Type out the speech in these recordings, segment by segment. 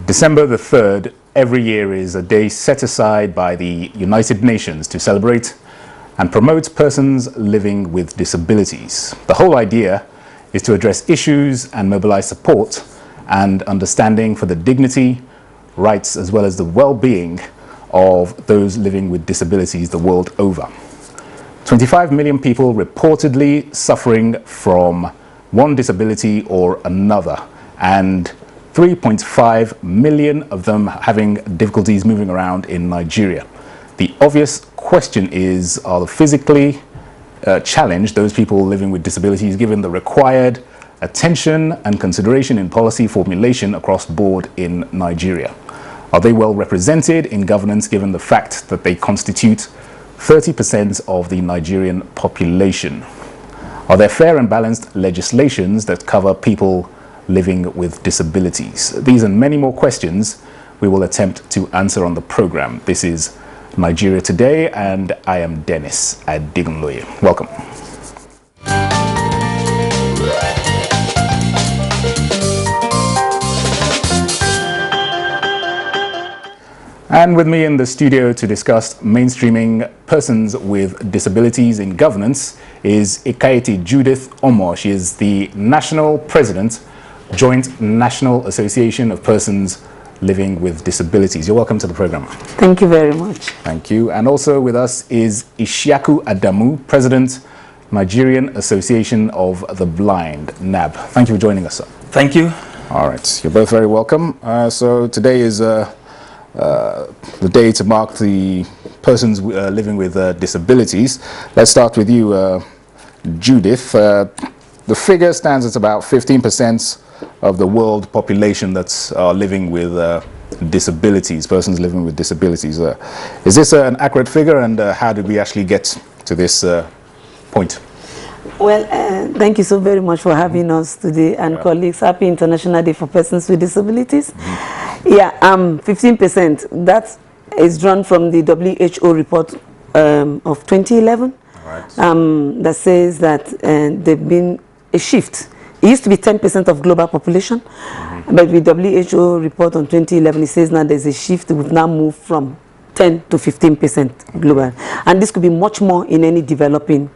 December the 3rd every year is a day set aside by the United Nations to celebrate and promote persons living with disabilities. The whole idea is to address issues and mobilize support and understanding for the dignity, rights, as well as the well-being of those living with disabilities the world over. 25 million people reportedly suffering from one disability or another, and 3.5 million of them having difficulties moving around in Nigeria. The obvious question is, are the physically challenged, those people living with disabilities, given the required attention and consideration in policy formulation across board in Nigeria? Are they well represented in governance given the fact that they constitute 30% of the Nigerian population? Are there fair and balanced legislations that cover people living with disabilities? These and many more questions we will attempt to answer on the program. This is Nigeria Today, and I am Dennis Adigunloye. Welcome. And with me in the studio to discuss mainstreaming persons with disabilities in governance is Ekaete Judith Omo. She is the National President, Joint National Association of Persons Living with Disabilities. You're welcome to the program. Thank you very much. Thank you. And also with us is Ishiaku Adamu, President, Nigerian Association of the Blind, NAB. Thank you for joining us, sir. Thank you. All right. You're both very welcome. So today is the day to mark the persons living with disabilities. Let's start with you, Judith. The figure stands at about 15% of the world population that's living with disabilities, persons living with disabilities. Is this an accurate figure, and how did we actually get to this point? Well, thank you so very much for having us today, and colleagues. Happy International Day for Persons with Disabilities. Yeah, 15%. That is drawn from the WHO report of 2011. Right. That says that there've been a shift. It used to be 10% of global population, but with WHO report on 2011, it says now there's a shift. We've now moved from 10 to 15% global, and this could be much more in any developing,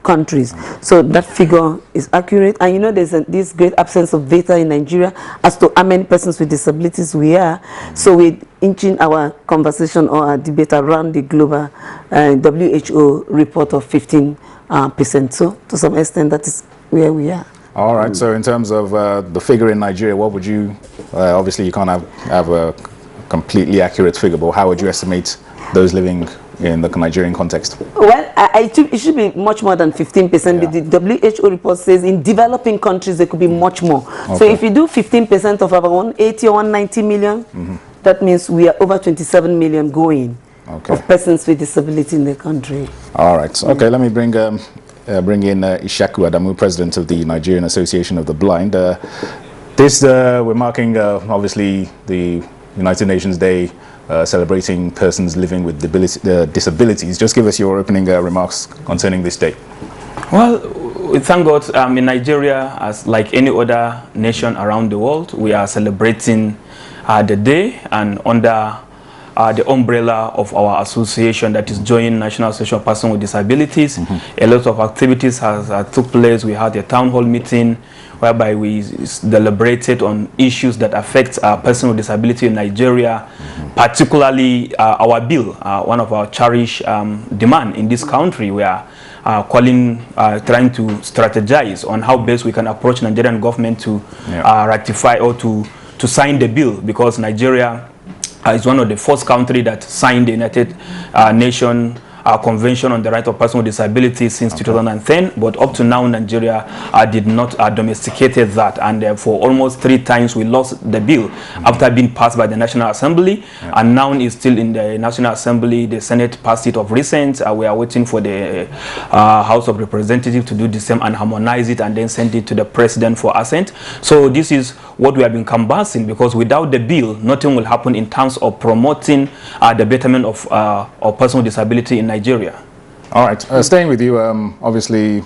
countries. So that figure is accurate, and there's this great absence of data in Nigeria as to how many persons with disabilities we are. So we're inching our conversation or our debate around the global WHO report of 15%. So to some extent, that is where we are. All right. So in terms of the figure in Nigeria, what would you, obviously you can't have a completely accurate figure, but how would you estimate those living in the Nigerian context? Well, it should be much more than 15%, but the WHO report says in developing countries there could be much more. Okay. So if you do 15% of our 180 or 190 million, that means we are over 27 million going of persons with disability in the country. All right. Okay, let me bring in Ishiaku Adamu, President of the Nigerian Association of the Blind. We're marking, obviously, the United Nations Day, celebrating persons living with disabilities. Just give us your opening remarks concerning this day. Well, we thank God in Nigeria, as like any other nation around the world, we are celebrating the day, and under the umbrella of our association, that is Joint National Association of Persons with Disabilities. A lot of activities took place. We had a town hall meeting whereby we deliberated on issues that affect persons with disability in Nigeria, particularly our bill, one of our cherished demand in this country. We are trying to strategize on how best we can approach Nigerian government to ratify or to sign the bill, because Nigeria is one of the first countries that signed the United Nations Convention on the Right of Persons with Disabilities since 2010, but up to now Nigeria did not domesticated that, and for almost 3 times we lost the bill after being passed by the National Assembly, and now it's still in the National Assembly. The Senate passed it of recent. We are waiting for the House of Representatives to do the same and harmonize it and then send it to the President for assent. So this is what we have been canvassing, because without the bill, nothing will happen in terms of promoting the betterment of persons with disability in Nigeria. All right. Staying with you, obviously,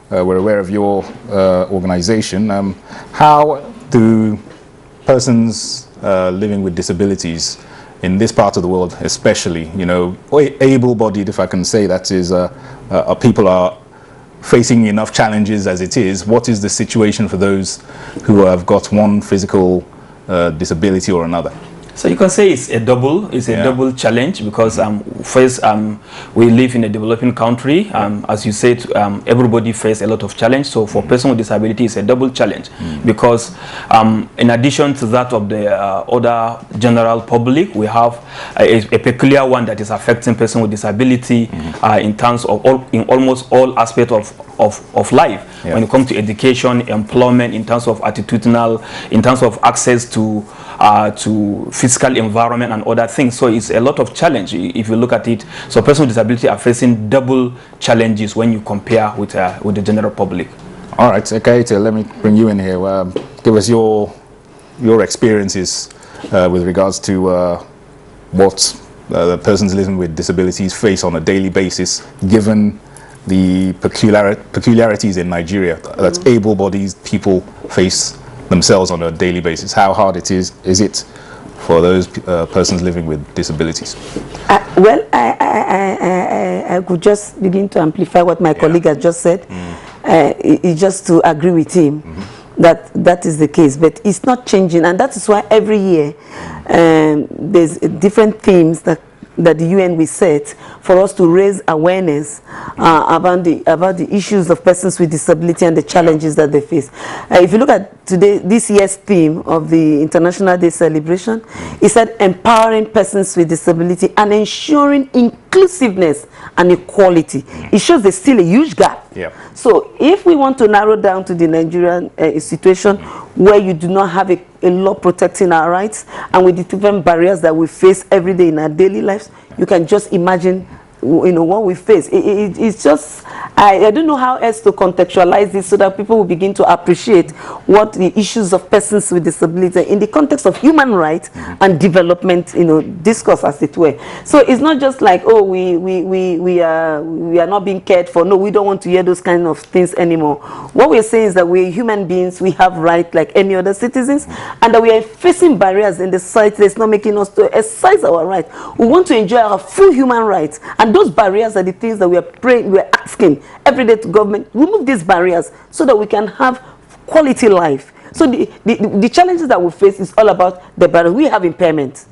we're aware of your organization. How do persons living with disabilities in this part of the world, especially, you know, able-bodied, if I can say that, is people are facing enough challenges as it is. What is the situation for those who have got one physical disability or another? So you can say it's a double challenge, because first we live in a developing country. As you said, everybody faces a lot of challenge. So for person with disability, it's a double challenge, because in addition to that of the other general public, we have a peculiar one that is affecting person with disability in terms of almost all aspects of life. When it comes to education, employment, in terms of attitudinal, in terms of access to physical environment and other things. So it's a lot of challenge if you look at it. So persons with disability are facing double challenges when you compare with the general public. All right, okay, so let me bring you in here. Give us your experiences with regards to what the persons living with disabilities face on a daily basis, given the peculiarities in Nigeria that able-bodied people face themselves on a daily basis. How hard is it for those persons living with disabilities? Well, I could just begin to amplify what my colleague has just said. It's just to agree with him that is the case, but it's not changing, and that is why every year there's different themes that the UN will set for us to raise awareness about the issues of persons with disability and the challenges that they face. If you look at this year's theme of the International Day celebration, it said empowering persons with disability and ensuring inclusiveness and equality. It shows there's still a huge gap. So if we want to narrow down to the Nigerian situation where you do not have a law protecting our rights, and with the different barriers that we face every day in our daily lives, you can just imagine, you know, what we face. It's just, I don't know how else to contextualize this so that people will begin to appreciate what the issues of persons with disability in the context of human rights and development, you know, discourse, as it were. So it's not just like, oh, we are not being cared for. No, we don't want to hear those kind of things anymore. What we're saying is that we're human beings, we have rights like any other citizens, and that we are facing barriers in the society that's not making us to exercise our rights. We want to enjoy our full human rights, and those barriers are the things that we're asking every day to government. Remove these barriers so that we can have quality life. So the challenges that we face is all about the barriers. We have impairment.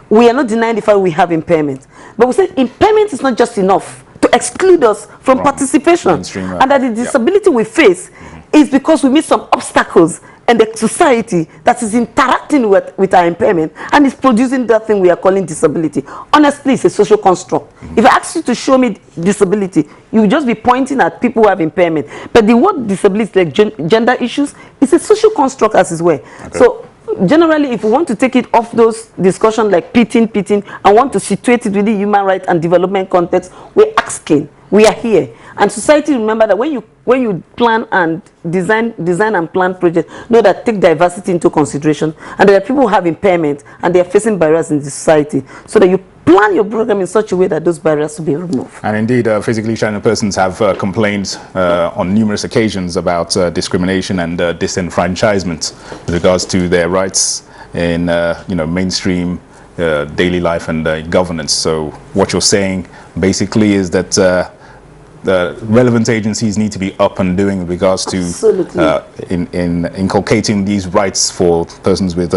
We are not denying the fact we have impairment, but we say impairment is not just enough to exclude us from participation, and that the disability we face is because we meet some obstacles and the society that is interacting with our impairment and is producing that thing we are calling disability. Honestly, it's a social construct. If I ask you to show me disability, you will just be pointing at people who have impairment. But the word disability, like gender issues, is a social construct as well. So generally, if we want to take it off those discussions like pitting, and want to situate it within human rights and development context, we're asking, we are here. And society, remember that when you plan and design and plan projects, know that take diversity into consideration, and there are people who have impairment and they are facing barriers in the society, so that you plan your program in such a way that those barriers will be removed. And indeed, physically challenged persons have complained on numerous occasions about discrimination and disenfranchisement with regards to their rights in mainstream daily life and governance. So what you're saying basically is that the relevant agencies need to be up and doing with regards to in inculcating these rights for persons with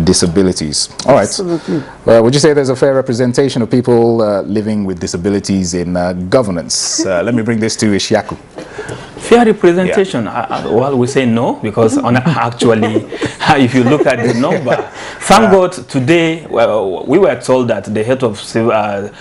disabilities. All right. Absolutely. Would you say there's a fair representation of people living with disabilities in governance? Let me bring this to Ishiaku. Fair representation, well, we say no, because actually, if you look at the number, thank God today, well, we were told that the head of civil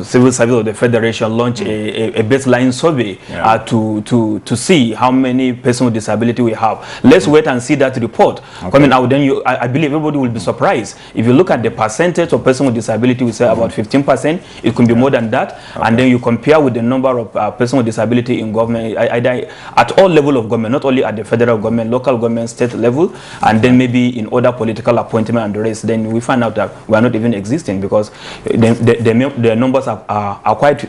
service of the Federation launched a baseline survey to see how many persons with disability we have. Let's wait and see that report coming out. Then I believe everybody will be surprised. If you look at the percentage of persons with disability, we say about 15%. It could be more than that. And then you compare with the number of persons with disability in government, at all level of government, not only at the federal government, local government, state level, and then maybe in other political appointment and the rest, then we find out that we are not even existing, because the numbers are quite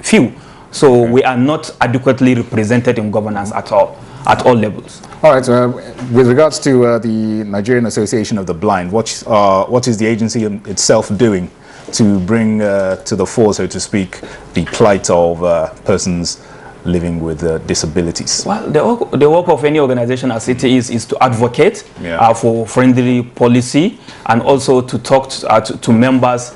few. So we are not adequately represented in governance at all. at all levels. All right. With regards to the Nigerian Association of the Blind, what is the agency itself doing to bring to the fore, so to speak, the plight of persons living with disabilities? Well, the work of any organization as it is to advocate for friendly policy, and also to talk to members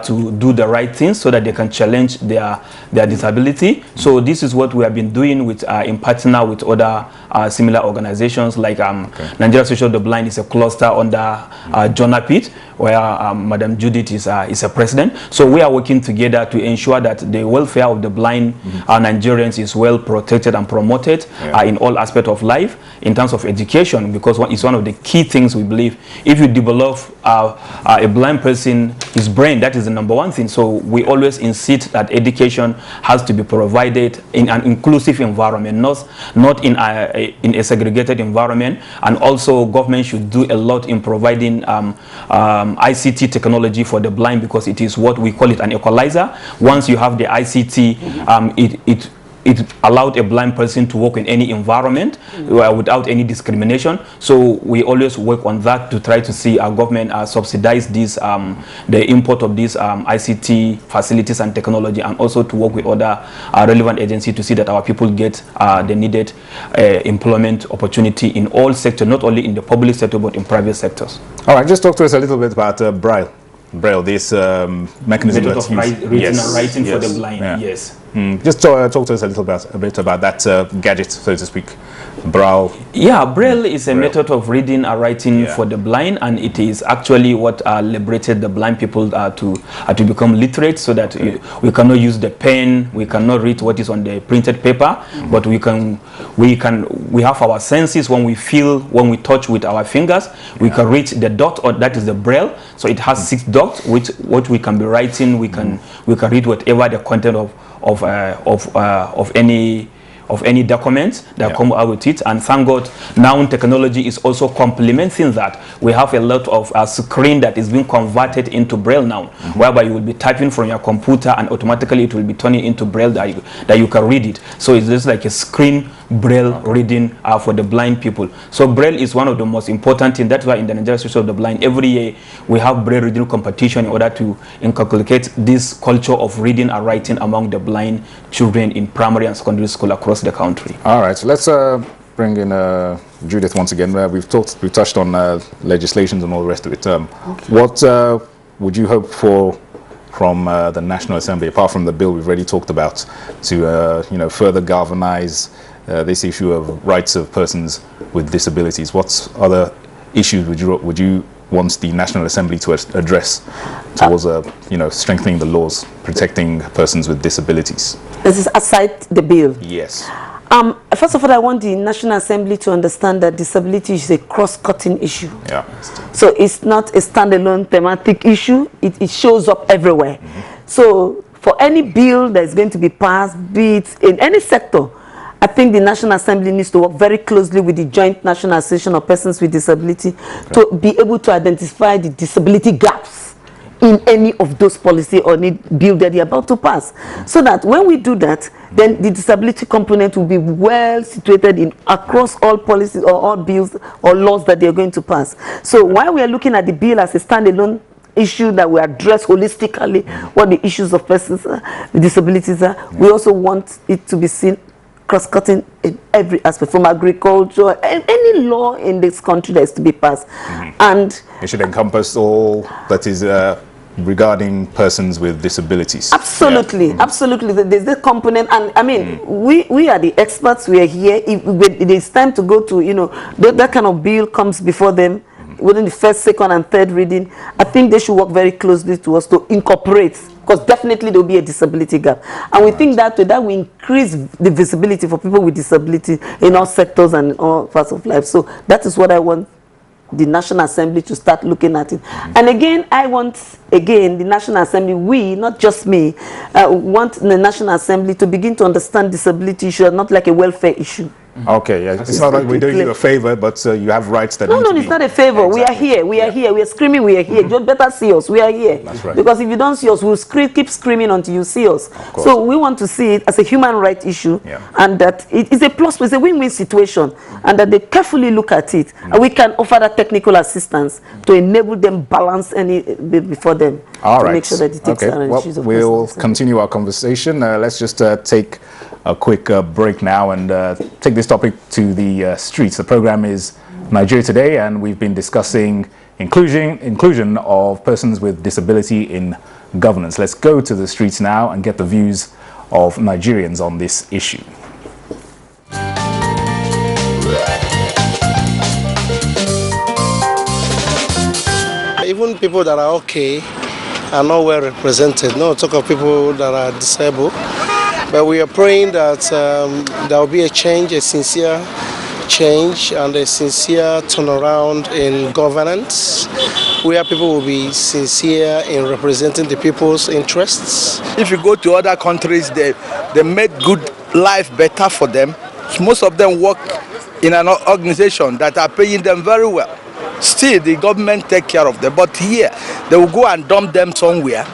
to do the right things so that they can challenge their disability. So this is what we have been doing with in partner with other similar organizations like Nigeria Association of the Blind is a cluster under Jonapit, where Madam Judith is a president. So we are working together to ensure that the welfare of the blind Nigerians is well protected and promoted in all aspects of life, in terms of education, because it's one of the key things we believe. If you develop a blind person, his brain, that is the #1 thing. So we always insist that education has to be provided in an inclusive environment, not in a segregated environment. And also government should do a lot in providing ICT technology for the blind, because it is what we call it an equalizer. Once you have the ICT, it allowed a blind person to work in any environment without any discrimination. So we always work on that to try to see our government subsidize this, the import of these ICT facilities and technology, and also to work with other relevant agencies to see that our people get the needed employment opportunity in all sectors, not only in the public sector but in private sectors. All right, just talk to us a little bit about Braille. Braille, this mechanism method of writing for the blind. Yes. Just talk to us a bit about that gadget, so to speak. Braille. Yeah, Braille is a method of reading and writing for the blind, and it is actually what liberated the blind people to become literate, so that we cannot use the pen, we cannot read what is on the printed paper, but we have our senses. When we feel, when we touch with our fingers, we can reach the dot, or that is the Braille. So it has 6 dots, which what we can be writing. We can read whatever the content of any documents that come out with it. And thank God, now technology is also complementing that. We have a lot of screen that is being converted into Braille now, whereby you will be typing from your computer and automatically it will be turning into Braille that you can read it. So it's just like a screen Braille reading for the blind people. So Braille is one of the most important things. That's why in the Nigeria Association of the Blind, every year we have Braille reading competition in order to inculcate this culture of reading and writing among the blind children in primary and secondary school across the country. All right, so let's bring in Judith once again. We've touched on legislations and all the rest of it. What would you hope for from the National Assembly, apart from the bill we've already talked about, to further galvanize this issue of rights of persons with disabilities? What other issues would you want the National Assembly to address towards strengthening the laws protecting persons with disabilities? This is aside the bill. Yes. First of all, I want the National Assembly to understand that disability is a cross-cutting issue. Yeah. So it's not a standalone thematic issue. It shows up everywhere. So for any bill that is going to be passed, be it in any sector, I think the National Assembly needs to work very closely with the Joint National Association of Persons with Disability to be able to identify the disability gaps in any of those policy or bill that they're about to pass. So that when we do that, then the disability component will be well situated in across all policies or all bills or laws that they're going to pass. So while we are looking at the bill as a standalone issue that we address holistically what the issues of persons with disabilities are, we also want it to be seen cross-cutting in every aspect, from agriculture and any law in this country that is to be passed. And it should encompass all that is regarding persons with disabilities. Absolutely, absolutely. There's the component, and I mean, we are the experts. We are here. If it is time to go to, that kind of bill comes before them within the first, second, and third reading, I think they should work very closely to us to incorporate, because definitely there will be a disability gap. And we think that will increase the visibility for people with disability in all sectors and in all parts of life. So that is what I want the National Assembly to start looking at it. And again, I want, the National Assembly, we, not just me, want the National Assembly to begin to understand disability issue not like a welfare issue. Okay, yeah. It's not like we're doing you a favor, but you have rights that No, it's not a favor. Exactly. We are here. We are here. We are screaming. We are here. You better see us. We are here. That's right. Because if you don't see us, we'll keep screaming until you see us. So we want to see it as a human rights issue, and that it is a plus. It's a win-win situation, and that they carefully look at it, and we can offer that technical assistance to enable them balance any before them. All right. Make sure that it takes well, we'll continue our conversation. Let's just take a quick break now and take this topic to the streets. The program is Nigeria Today, and we've been discussing inclusion of persons with disability in governance. Let's go to the streets now and get the views of Nigerians on this issue. Even people that are okay are not well represented. No talk of people that are disabled. But we are praying that there will be a change, a sincere change and a sincere turnaround in governance, where people will be sincere in representing the people's interests. If you go to other countries, they make good life better for them. Most of them work in an organization that are paying them very well. Still, the government take care of them. But here, they will go and dump them somewhere.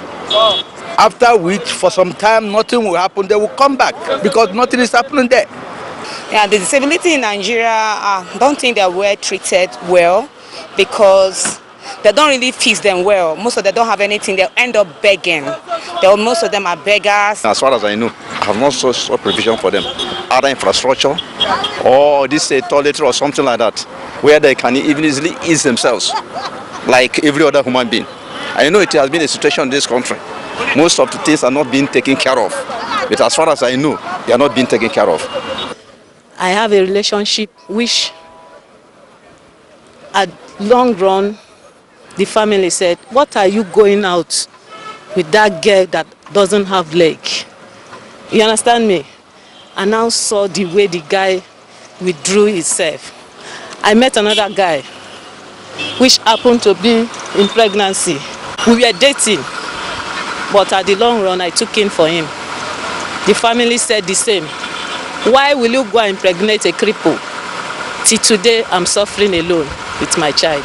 After which, for some time, nothing will happen. They will come back because nothing is happening there. Yeah, the disability in Nigeria, I don't think they were treated well because they don't really fix them well. Most of them don't have anything. They end up begging. Most of them are beggars. As far as I know, I have not saw provision for them. Other infrastructure or this toiletry or something like that, where they can even easily ease themselves like every other human being. I know it has been a situation in this country. Most of the things are not being taken care of. But as far as I know, they are not being taken care of. I have a relationship which at long run, the family said, what are you going out with that girl that doesn't have leg? You understand me? I now saw the way the guy withdrew himself. I met another guy which happened to be in pregnancy. We were dating, but at the long run, I took in for him. The family said the same. Why will you go and impregnate a cripple? Till today, I'm suffering alone with my child.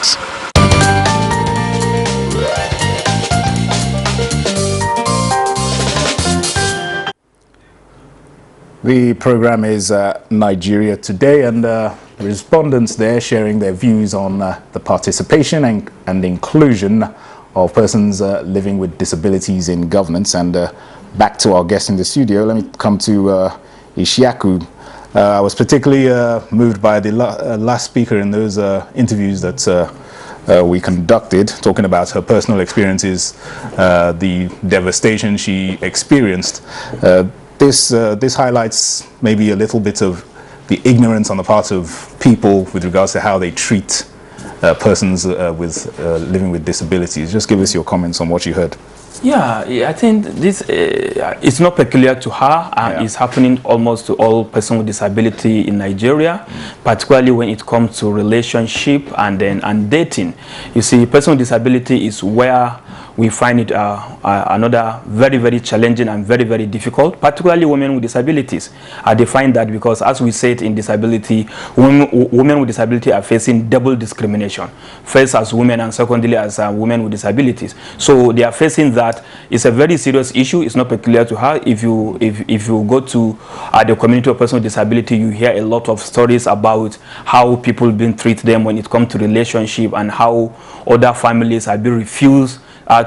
The program is Nigeria Today, and respondents there sharing their views on the participation and inclusion of persons living with disabilities in governance. And back to our guest in the studio, let me come to Ishiaku. I was particularly moved by the last speaker in those interviews that we conducted, talking about her personal experiences, the devastation she experienced. This highlights maybe a little bit of the ignorance on the part of people with regards to how they treat persons with living with disabilities. Just give us your comments on what you heard. Yeah, I think this it's not peculiar to her. It's happening almost to all persons with disability in Nigeria, particularly when it comes to relationship and dating. You see, person with disability is where we find it another very, very challenging and very, very difficult, particularly women with disabilities. They find that because, as we said in disability, women with disability are facing double discrimination. First as women and secondly as women with disabilities. So they are facing that. It's a very serious issue. It's not peculiar to her. If you go to the community of persons with disability, you hear a lot of stories about how people been treat them when it comes to relationship and how other families have been refused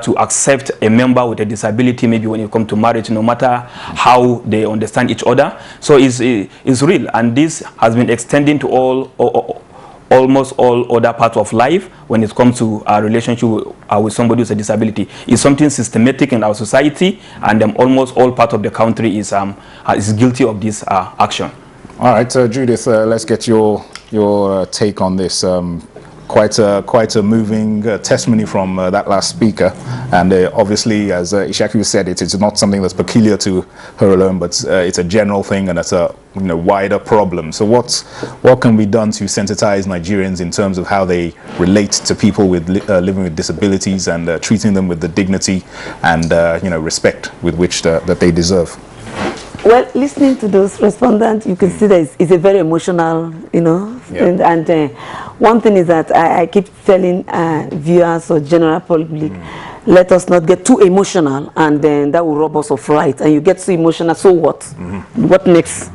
to accept a member with a disability, maybe when it comes to marriage, no matter how they understand each other. So it's real, and this has been extending to almost all other parts of life when it comes to a relationship with somebody with a disability. It's something systematic in our society, and almost all parts of the country is guilty of this action. All right, Judith, let's get your take on this. Quite a moving testimony from that last speaker, and obviously, as Ishiaku said, it's not something that's peculiar to her alone, but it's a general thing, and it's a wider problem. So what can be done to sensitize Nigerians in terms of how they relate to people with living with disabilities and treating them with the dignity and respect with which that they deserve? Well, listening to those respondents, you can see that it's a very emotional, you know, and one thing is that I keep telling viewers or general public, let us not get too emotional, and then that will rob us of right. And you get too emotional, so what? What next?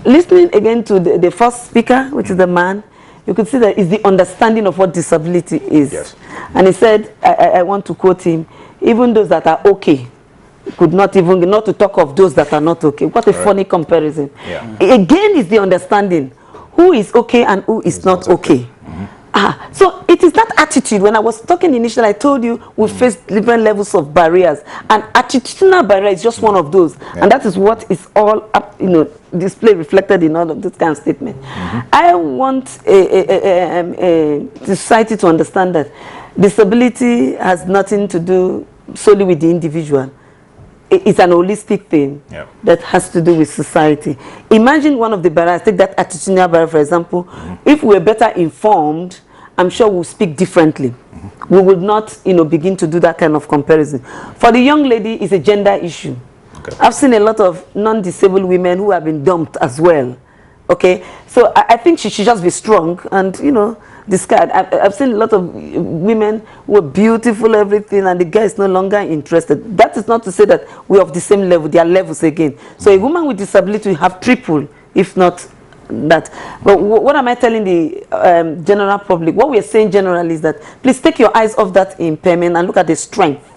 Listening again to the first speaker, which is the man, you could see that it's the understanding of what disability is. Yes. And he said, I want to quote him, even those that are okay could not even, not to talk of those that are not okay. What a funny comparison. Again, is the understanding who is okay and who is not okay. So it is that attitude. When I was talking initially, I told you we face different levels of barriers, and attitudinal barrier is just one of those, and that is what is all up, you know, displayed, reflected in all of this kind of statement. I want the society to understand that disability has nothing to do solely with the individual. It's an holistic thing that has to do with society. Imagine one of the barriers, take that attitudinal barrier for example. If we're better informed, I'm sure we'll speak differently. We would not, you know, begin to do that kind of comparison. For the young lady, it's a gender issue. I've seen a lot of non-disabled women who have been dumped as well. Okay, so I think she should just be strong and, you know, discard. I've seen a lot of women who are beautiful, everything, and the guy is no longer interested. That is not to say that we're of the same level. There are levels again. So a woman with disability will have triple, if not that. But what am I telling the general public? What we are saying generally is that please take your eyes off that impairment and look at the strength.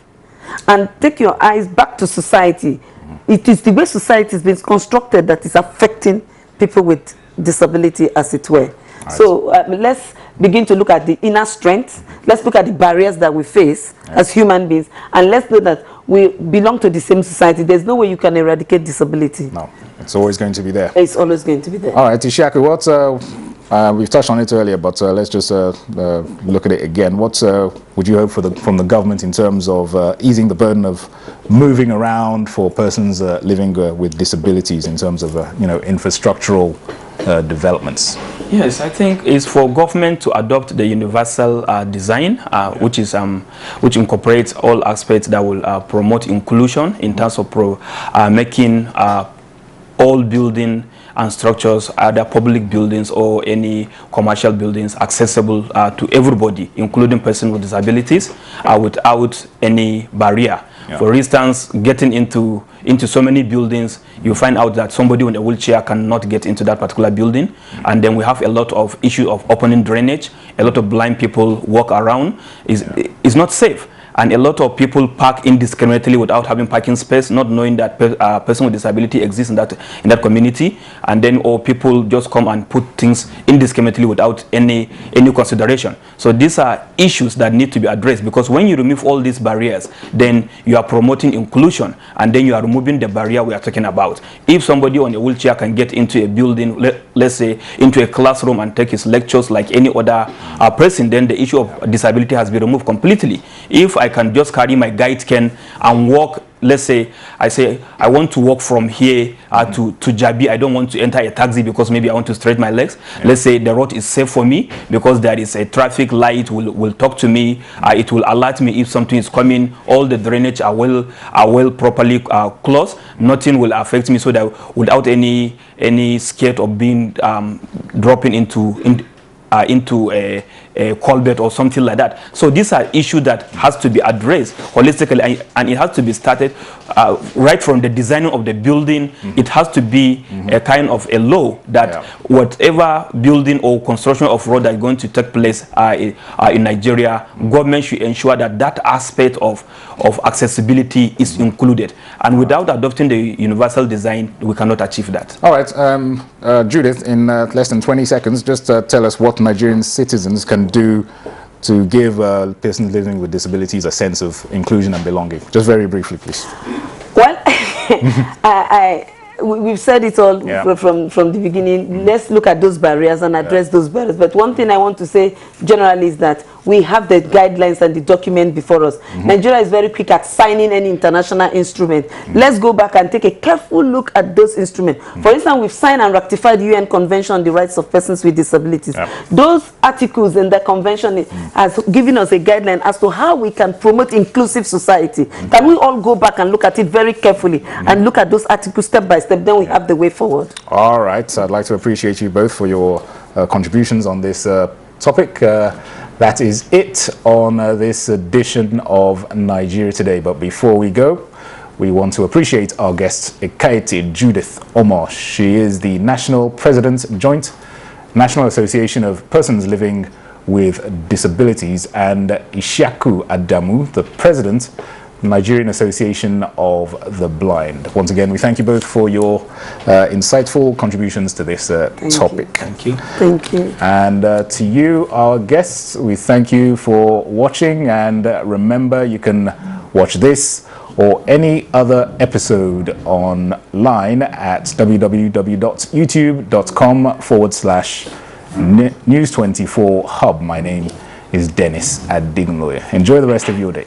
And take your eyes back to society. It is the way society has been constructed that is affecting people with disability, as it were. So let's begin to look at the inner strength. Let's look at the barriers that we face as human beings, and let's know that we belong to the same society. There's no way you can eradicate disability. No, it's always going to be there. It's always going to be there. All right, Ishaku, what we've touched on it earlier, but let's just look at it again. What would you hope for from the government in terms of easing the burden of moving around for persons living with disabilities in terms of you know, infrastructural developments? Yes, I think it's for government to adopt the universal design, which incorporates all aspects that will promote inclusion in terms of making all building and structures, either public buildings or any commercial buildings, accessible to everybody, including persons with disabilities, without any barrier. For instance, getting into so many buildings, you find out that somebody in a wheelchair cannot get into that particular building, and then we have a lot of issue of opening drainage. A lot of blind people walk around. It's not safe. And a lot of people park indiscriminately without having parking space, not knowing that person with disability exists in that community, and then or people just come and put things indiscriminately without any consideration. So these are issues that need to be addressed, because when you remove all these barriers, then you are promoting inclusion, and then you are removing the barrier we are talking about. If somebody on a wheelchair can get into a building, let's say into a classroom, and take his lectures like any other person, then the issue of disability has been removed completely. If I can just carry my guide cane and walk, let's say I want to walk from here to Jabi, I don't want to enter a taxi because maybe I want to stretch my legs. Let's say the road is safe for me because there is a traffic light will talk to me, it will alert me if something is coming, all the drainage are well properly closed, nothing will affect me, so that without any scare of being dropping into a culvert or something like that. So these are issues that has to be addressed holistically, and it has to be started right from the designing of the building. It has to be a kind of a law that whatever building or construction of road that is going to take place in Nigeria, government should ensure that that aspect of accessibility is included. And without adopting the universal design, we cannot achieve that. All right, Judith, in less than 20 seconds, just tell us what Nigerian citizens can do to give persons living with disabilities a sense of inclusion and belonging. Just very briefly, please. Well, we've said it all from the beginning. Let's look at those barriers and address those barriers. But one thing I want to say generally is that we have the guidelines and the document before us. Nigeria is very quick at signing any international instrument. Let's go back and take a careful look at those instruments. For instance, we've signed and ratified the UN Convention on the Rights of Persons with Disabilities. Those articles in the convention has given us a guideline as to how we can promote inclusive society. Can we all go back and look at it very carefully and look at those articles step by step? Then we have the way forward. All right. So I'd like to appreciate you both for your contributions on this topic. That is it on this edition of Nigeria Today. But before we go, we want to appreciate our guest, Ekaete Judith Omo. She is the National President, Joint National Association of Persons Living with Disabilities, and Ishaku Adamu, the President, Nigerian Association of the Blind. Once again, we thank you both for your insightful contributions to this topic. Thank you. Thank you. And to you, our guests, we thank you for watching. And remember, you can watch this or any other episode online at www.youtube.com/News24 Hub. My name is Dennis Adignoye. Enjoy the rest of your day.